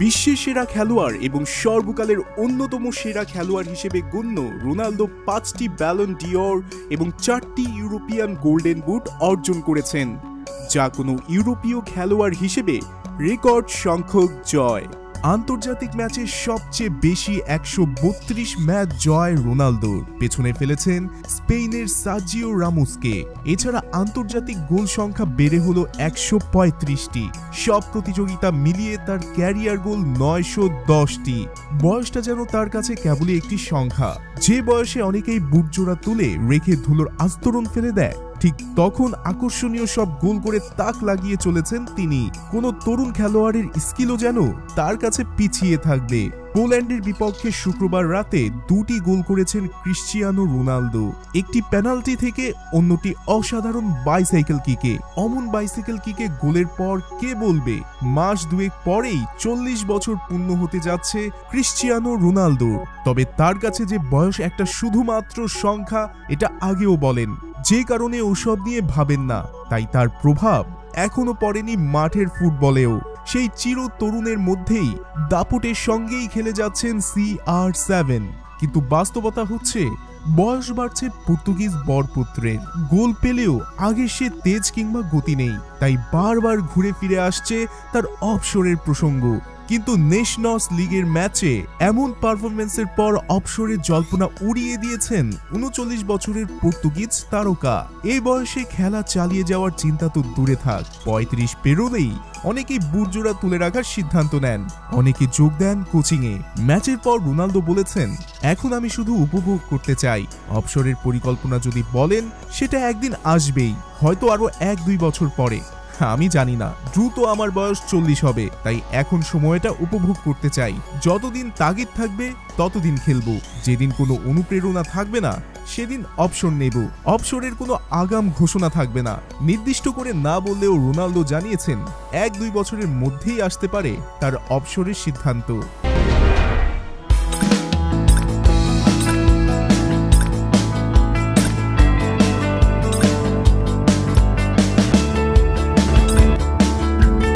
বিশ্বের সেরা খেলোয়াড় এবং সর্বকালের অন্যতম সেরা খেলোয়াড় হিসেবে গণ্য রোনালদো 5টি ব্যালন ডিওর এবং 4টি ইউরোপিয়ান গোল্ডেন বুট অর্জন করেছেন, যা কোনো ইউরোপীয় খেলোয়াড় হিসেবে রেকর্ড সংখ্যক জয়। আন্তর্জাতিক ম্যাচে সবচেয়ে বেশি 132 ম্যাচ জয় রোনালদোর, পেছনে ফেলেছেন স্পেনের সার্জিও রামোসকে। এছাড়া আন্তর্জাতিক গোল সংখ্যা বেড়ে হলো 135টি। সব প্রতিযোগিতা মিলিয়ে তার ক্যারিয়ার গোল 910টি। বয়সটা যেন তার কাছে কেবলই একটি সংখ্যা। যে বয়সে অনেকেই বুটজোড়া তুলে রেখে ধুলোর আস্তরণ ফেলে দেয়, ঠিক তখন আকর্ষণীয় সব গোল করে তাক লাগিয়ে চলেছেন তিনি। কোনো তরুণ খেলোয়াড়ের স্কিলও যেন তার কাছে পিছিয়ে থাকবে। পোল্যান্ডের বিপক্ষে শুক্রবার রাতে 2টি গোল করেছেন ক্রিশ্চিয়ানো রোনালদো, একটি পেনাল্টি থেকে, অন্যটি অসাধারণ বাইসাইকেল কিকে। অমন বাইসাইকেল কিকে গোলের পর কে বলবে মাস দুয়েক পরেই 40 বছর পূর্ণ হতে যাচ্ছে ক্রিশ্চিয়ানো রোনালদোর। তবে তার কাছে যে বয়স একটা শুধুমাত্র সংখ্যা, এটা আগেও বলেন। যে কারণে ওসব নিয়ে ভাবেন না, তাই তার প্রভাব এখনো পড়েনি মাঠের ফুটবলেও। সেই চির তরুণের মধ্যেই দাপটের সঙ্গেই খেলে যাচ্ছেন CR7। কিন্তু বাস্তবতা হচ্ছে বয়স বাড়ছে পর্তুগিজ বরপুত্রের। গোল পেলেও আগে সে তেজ কিংবা গতি নেই, তাই বারবার ঘুরে ফিরে আসছে তার অবসরের প্রসঙ্গ। কিন্তু নেশনস লিগের ম্যাচে এমন পারফরমেন্সের পর অবসরের জল্পনা উড়িয়ে দিয়েছেন 39 বছরের পর্তুগিজ তারকা। এই বয়সে খেলা চালিয়ে যাওয়ার চিন্তা তো দূরে থাক, 35 পেরোলেই অনেকেই বুটজোড়া তুলে রাখার সিদ্ধান্ত নেন, অনেকে যোগ দেন কোচিংয়ে। ম্যাচের পর রোনালদো বলেছেন, এখন আমি শুধু উপভোগ করতে চাই। অবসরের পরিকল্পনা যদি বলেন, সেটা একদিন আসবেই, হয়তো আরো 1-2 বছর পরে। আমি জানি না, দ্রুত আমার বয়স 40 হবে, তাই এখন সময়টা উপভোগ করতে চাই। যতদিন তাগিদ থাকবে ততদিন খেলবো, যেদিন কোনো অনুপ্রেরণা থাকবে না সেদিন অবসর নেব। অবসরের কোনো আগাম ঘোষণা থাকবে না। নির্দিষ্ট করে না বললেও রোনালদো জানিয়েছেন 1-2 বছরের মধ্যেই আসতে পারে তার অবসরের সিদ্ধান্ত।